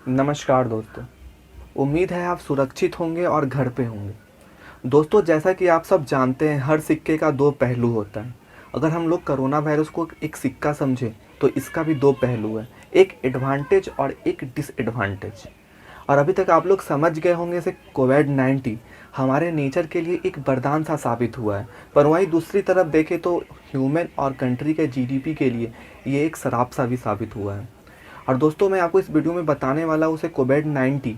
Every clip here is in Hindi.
नमस्कार दोस्तों। उम्मीद है आप सुरक्षित होंगे और घर पे होंगे। दोस्तों, जैसा कि आप सब जानते हैं, हर सिक्के का दो पहलू होता है। अगर हम लोग कोरोना वायरस को एक सिक्का समझें तो इसका भी दो पहलू है, एक एडवांटेज और एक डिसएडवांटेज। और अभी तक आप लोग समझ गए होंगे से कोविड-19 हमारे नेचर के लिए एक वरदान सा साबित हुआ है, पर वहीं दूसरी तरफ देखें तो ह्यूमन और कंट्री के जीडीपी के लिए ये एक श्राप सा भी साबित हुआ है। और दोस्तों, मैं आपको इस वीडियो में बताने वाला हूँ उसे कोविड-19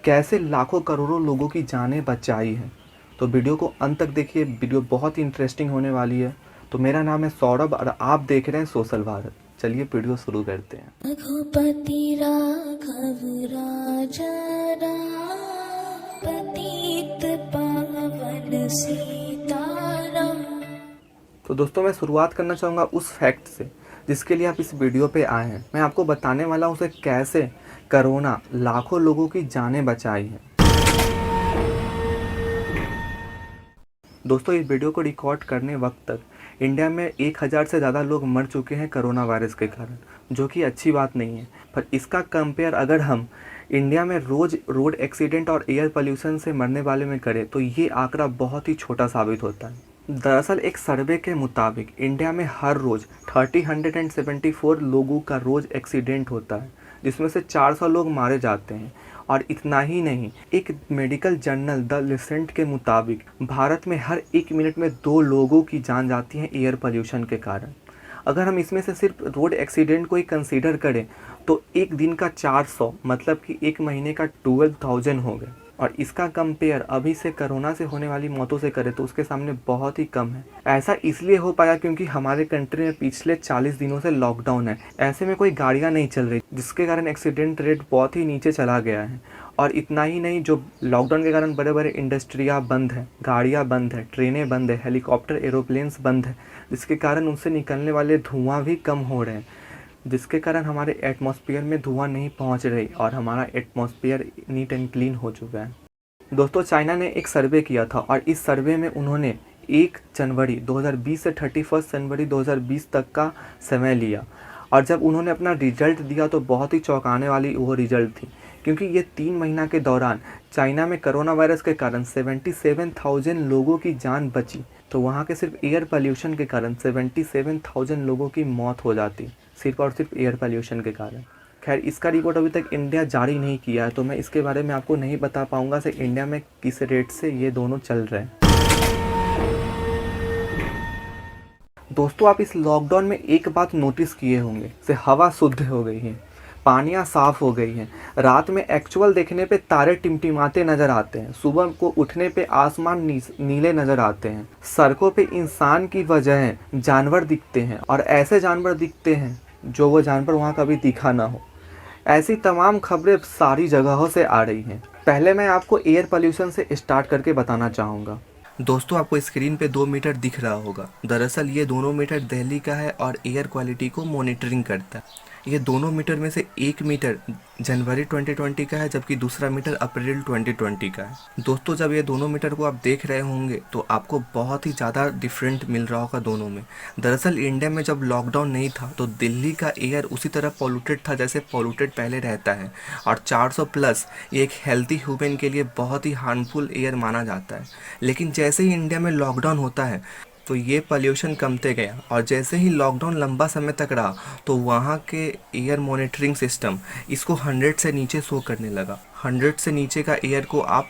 कैसे लाखों करोड़ों लोगों की जानें बचाई हैं। तो वीडियो को अंत तक देखिए, वीडियो बहुत ही इंटरेस्टिंग होने वाली है। तो मेरा नाम है सौरभ और आप देख रहे हैं सोशल भारत। चलिए वीडियो शुरू करते हैं। रघुपति राघव राजा राम, पतित पावन सीताराम। तो दोस्तों, मैं शुरुआत करना चाहूँगा उस फैक्ट से जिसके लिए आप इस वीडियो पे आए हैं। मैं आपको बताने वाला हूँ उसे कैसे कोरोना लाखों लोगों की जानें बचाई हैं। दोस्तों, इस वीडियो को रिकॉर्ड करने वक्त तक इंडिया में 1000 से ज़्यादा लोग मर चुके हैं कोरोना वायरस के कारण, जो कि अच्छी बात नहीं है। पर इसका कंपेयर अगर हम इंडिया में रोज़ रोड एक्सीडेंट और एयर पोल्यूशन से मरने वाले में करें तो ये आंकड़ा बहुत ही छोटा साबित होता है। दरअसल एक सर्वे के मुताबिक इंडिया में हर रोज़ 304 लोगों का रोज़ एक्सीडेंट होता है, जिसमें से 400 लोग मारे जाते हैं। और इतना ही नहीं, एक मेडिकल जर्नल द लिसेंट के मुताबिक भारत में हर 1 मिनट में 2 लोगों की जान जाती है एयर पोल्यूशन के कारण। अगर हम इसमें से सिर्फ रोड एक्सीडेंट को ही कंसीडर करें तो एक दिन का 400 मतलब कि एक महीने का 12,000 हो गए। और इसका कंपेयर अभी से कोरोना से होने वाली मौतों से करें तो उसके सामने बहुत ही कम है। ऐसा इसलिए हो पाया क्योंकि हमारे कंट्री में पिछले 40 दिनों से लॉकडाउन है। ऐसे में कोई गाड़ियां नहीं चल रही, जिसके कारण एक्सीडेंट रेट बहुत ही नीचे चला गया है। और इतना ही नहीं, जो लॉकडाउन के कारण बड़े बड़े इंडस्ट्रियाँ बंद हैं, गाड़ियाँ बंद हैं, ट्रेनें बंद हैं, हेलीकॉप्टर एरोप्लेन्स बंद हैं, जिसके कारण उनसे निकलने वाले धुआं भी कम हो रहे हैं, जिसके कारण हमारे एटमॉस्फेयर में धुआं नहीं पहुंच रही और हमारा एटमॉस्फेयर नीट एंड क्लीन हो चुका है। दोस्तों, चाइना ने एक सर्वे किया था और इस सर्वे में उन्होंने 1 जनवरी 2020 से 31 जनवरी 2020 तक का समय लिया। और जब उन्होंने अपना रिजल्ट दिया तो बहुत ही चौंकाने वाली वो रिजल्ट थी, क्योंकि ये 3 महीना के दौरान चाइना में कोरोना वायरस के कारण 77,000 लोगों की जान बची। तो वहाँ के सिर्फ एयर पोल्यूशन के कारण 77,000 लोगों की मौत हो जाती, सिर्फ और सिर्फ एयर पोल्यूशन के कारण। खैर, इसका रिपोर्ट अभी तक इंडिया जारी नहीं किया है, तो मैं इसके बारे में आपको नहीं बता पाऊंगा से इंडिया में किस रेट से ये दोनों चल रहे हैं। दोस्तों, आप इस लॉकडाउन में एक बात नोटिस किए होंगे से हवा शुद्ध हो गई है, पानियाँ साफ़ हो गई हैं, रात में एक्चुअल देखने पे तारे टिमटिमाते नज़र आते हैं, सुबह को उठने पे आसमान नीले नज़र आते हैं, सड़कों पे इंसान की बजाय जानवर दिखते हैं और ऐसे जानवर दिखते हैं जो वो जानवर वहाँ कभी दिखा ना हो। ऐसी तमाम खबरें सारी जगहों से आ रही हैं। पहले मैं आपको एयर पोल्यूशन से स्टार्ट करके बताना चाहूँगा। दोस्तों, आपको स्क्रीन पे 2 मीटर दिख रहा होगा। दरअसल ये दोनों मीटर दिल्ली का है और एयर क्वालिटी को मॉनिटरिंग करता है। ये दोनों मीटर में से 1 मीटर जनवरी 2020 का है, जबकि दूसरा मीटर अप्रैल 2020 का है। दोस्तों, जब ये दोनों मीटर को आप देख रहे होंगे तो आपको बहुत ही ज़्यादा डिफरेंट मिल रहा होगा दोनों में। दरअसल इंडिया में जब लॉकडाउन नहीं था तो दिल्ली का एयर उसी तरह पॉल्यूटेड था जैसे पॉल्यूटेड पहले रहता है, और 400 प्लस ये एक हेल्थी ह्यूमन के लिए बहुत ही हार्मफुल एयर माना जाता है। लेकिन जैसे ही इंडिया में लॉकडाउन होता है तो ये पोल्यूशन कमते गया, और जैसे ही लॉकडाउन लंबा समय तक रहा तो वहाँ के एयर मॉनिटरिंग सिस्टम इसको 100 से नीचे शो करने लगा। 100 से नीचे का एयर को आप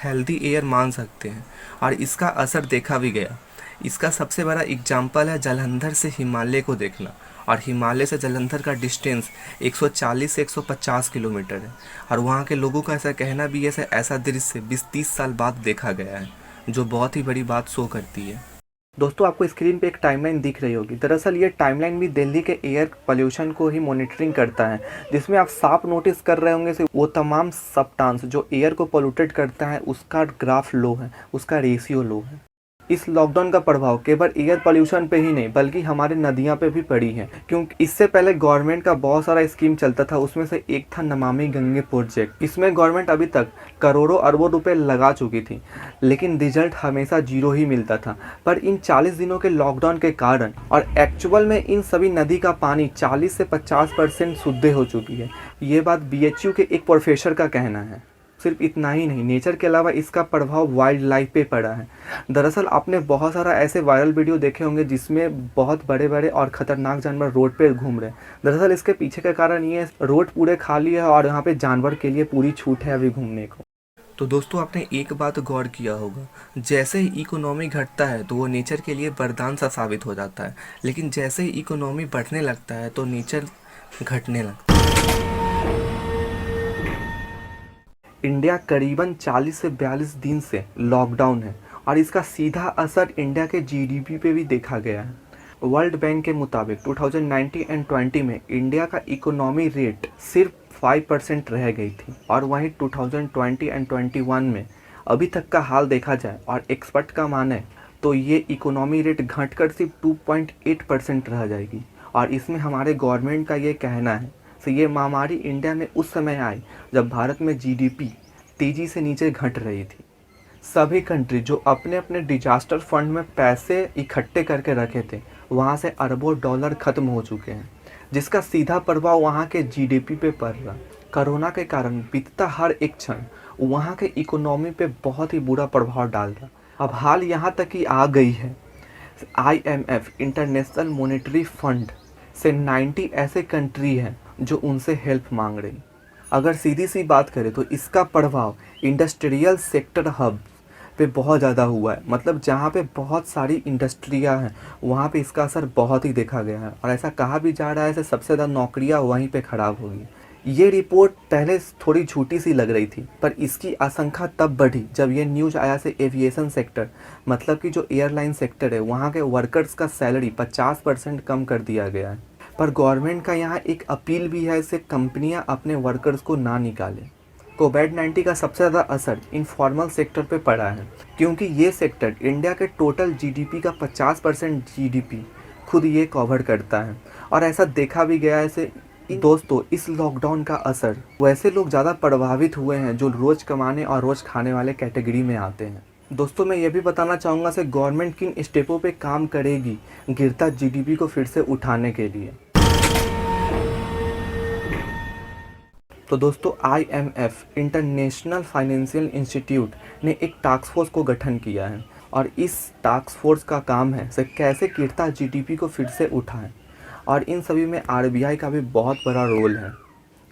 हेल्दी एयर मान सकते हैं, और इसका असर देखा भी गया। इसका सबसे बड़ा एग्जाम्पल है जालंधर से हिमालय को देखना, और हिमालय से जालंधर का डिस्टेंस 140 से 150 किलोमीटर है, और वहाँ के लोगों का ऐसा कहना भी है ऐसा दृश्य 20-30 साल बाद देखा गया है, जो बहुत ही बड़ी बात शो करती है। दोस्तों, आपको स्क्रीन पे एक टाइमलाइन दिख रही होगी। दरअसल ये टाइमलाइन भी दिल्ली के एयर पोल्यूशन को ही मॉनिटरिंग करता है, जिसमें आप साफ नोटिस कर रहे होंगे से वो तमाम सब्सटेंस जो एयर को पोल्यूटेड करता है उसका ग्राफ लो है, उसका रेशियो लो है। इस लॉकडाउन का प्रभाव केवल एयर पोल्यूशन पे ही नहीं बल्कि हमारे नदियाँ पे भी पड़ी है, क्योंकि इससे पहले गवर्नमेंट का बहुत सारा स्कीम चलता था। उसमें से एक था नमामि गंगे प्रोजेक्ट। इसमें गवर्नमेंट अभी तक करोड़ों अरबों रुपए लगा चुकी थी, लेकिन रिजल्ट हमेशा जीरो ही मिलता था। पर इन 40 दिनों के लॉकडाउन के कारण और एक्चुअल में इन सभी नदी का पानी 40 से 50% शुद्ध हो चुकी है। ये बात BHU के एक प्रोफेसर का कहना है। सिर्फ इतना ही नहीं, नेचर के अलावा इसका प्रभाव वाइल्ड लाइफ पे पड़ा है। दरअसल आपने बहुत सारा ऐसे वायरल वीडियो देखे होंगे जिसमें बहुत बड़े बड़े और ख़तरनाक जानवर रोड पे घूम रहे हैं। दरअसल इसके पीछे का कारण ये है, रोड पूरे खाली है और यहाँ पे जानवर के लिए पूरी छूट है अभी घूमने को। तो दोस्तों, आपने एक बात गौर किया होगा, जैसे ही इकोनॉमी घटता है तो वो नेचर के लिए वरदान सा साबित हो जाता है, लेकिन जैसे ही इकोनॉमी बढ़ने लगता है तो नेचर घटने लगता है। इंडिया करीबन 40 से 42 दिन से लॉकडाउन है और इसका सीधा असर इंडिया के GDP पे भी देखा गया है। वर्ल्ड बैंक के मुताबिक 2019 एंड 20 में इंडिया का इकोनॉमी रेट सिर्फ 5% रह गई थी और वहीं 2020 एंड 21 में अभी तक का हाल देखा जाए और एक्सपर्ट का माने तो ये इकोनॉमी रेट घटकर सिर्फ 2.8% रह जाएगी। और इसमें हमारे गवर्नमेंट का ये कहना है कि ये महामारी इंडिया में उस समय आई जब भारत में GDP तेज़ी से नीचे घट रही थी। सभी कंट्री जो अपने अपने डिजास्टर फंड में पैसे इकट्ठे करके रखे थे, वहाँ से अरबों डॉलर ख़त्म हो चुके हैं, जिसका सीधा प्रभाव वहाँ के GDP पे पड़ रहा। कोरोना के कारण बीतता हर एक क्षण वहाँ के इकोनॉमी पे बहुत ही बुरा प्रभाव डाल रहा। अब हाल यहाँ तक कि आ गई है IMF इंटरनेशनल मॉनेटरी फंड से 90 ऐसे कंट्री हैं जो उनसे हेल्प मांग रही। अगर सीधी सी बात करें तो इसका प्रभाव इंडस्ट्रियल सेक्टर हब पे बहुत ज़्यादा हुआ है। मतलब जहाँ पे बहुत सारी इंडस्ट्रियाँ हैं वहाँ पे इसका असर बहुत ही देखा गया है और ऐसा कहा भी जा रहा है कि सबसे ज़्यादा नौकरियाँ वहीं पे खराब होगी। ये रिपोर्ट पहले थोड़ी झूठी सी लग रही थी, पर इसकी आशंका तब बढ़ी जब ये न्यूज़ आया से एविएशन सेक्टर, मतलब कि जो एयरलाइन सेक्टर है, वहाँ के वर्कर्स का सैलरी 50% कम कर दिया गया है। पर गवर्नमेंट का यहाँ एक अपील भी है इससे कंपनियाँ अपने वर्कर्स को ना निकालें। कोविड-19 का सबसे ज़्यादा असर इनफॉर्मल सेक्टर पे पड़ा है, क्योंकि ये सेक्टर इंडिया के टोटल GDP का 50% GDP खुद ये कवर करता है। और ऐसा देखा भी गया है से दोस्तों, इस लॉकडाउन का असर वैसे लोग ज़्यादा प्रभावित हुए हैं जो रोज़ कमाने और रोज़ खाने वाले कैटेगरी में आते हैं। दोस्तों, मैं ये भी बताना चाहूँगा से गवर्नमेंट किन स्टेपों पे काम करेगी गिरता GDP को फिर से उठाने के लिए। तो दोस्तों, IMF इंटरनेशनल फाइनेंशियल इंस्टीट्यूट ने एक टास्क फोर्स को गठन किया है और इस टास्क फोर्स का काम है से कैसे गिरता GDP को फिर से उठाएं, और इन सभी में RBI का भी बहुत बड़ा रोल है।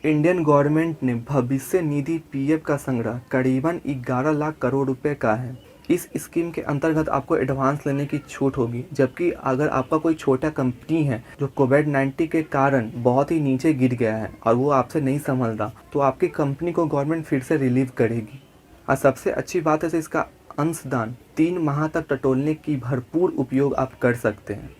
इंडियन गवर्नमेंट ने भविष्य निधि PF का संग्रह करीबन 11 लाख करोड़ रुपए का है। इस स्कीम के अंतर्गत आपको एडवांस लेने की छूट होगी, जबकि अगर आपका कोई छोटा कंपनी है जो कोविड-19 के कारण बहुत ही नीचे गिर गया है और वो आपसे नहीं संभल रहा, तो आपकी कंपनी को गवर्नमेंट फिर से रिलीव करेगी। और सबसे अच्छी बात है कि इसका अंशदान 3 माह तक टटोलने की भरपूर उपयोग आप कर सकते हैं।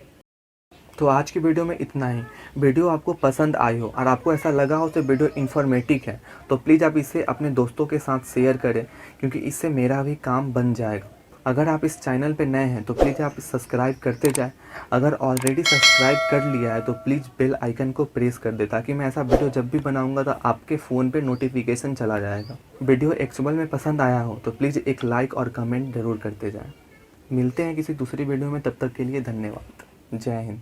तो आज की वीडियो में इतना ही। वीडियो आपको पसंद आई हो और आपको ऐसा लगा हो तो वीडियो इन्फॉर्मेटिव है तो प्लीज़ आप इसे अपने दोस्तों के साथ शेयर करें, क्योंकि इससे मेरा भी काम बन जाएगा। अगर आप इस चैनल पे नए हैं तो प्लीज़ आप सब्सक्राइब करते जाएं। अगर ऑलरेडी सब्सक्राइब कर लिया है तो प्लीज़ बेल आइकन को प्रेस कर दे, ताकि मैं ऐसा वीडियो जब भी बनाऊंगा तो आपके फ़ोन पे नोटिफिकेशन चला जाएगा। वीडियो एक्चुअल में पसंद आया हो तो प्लीज़ एक लाइक और कमेंट ज़रूर करते जाएँ। मिलते हैं किसी दूसरी वीडियो में, तब तक के लिए धन्यवाद। जय हिंद।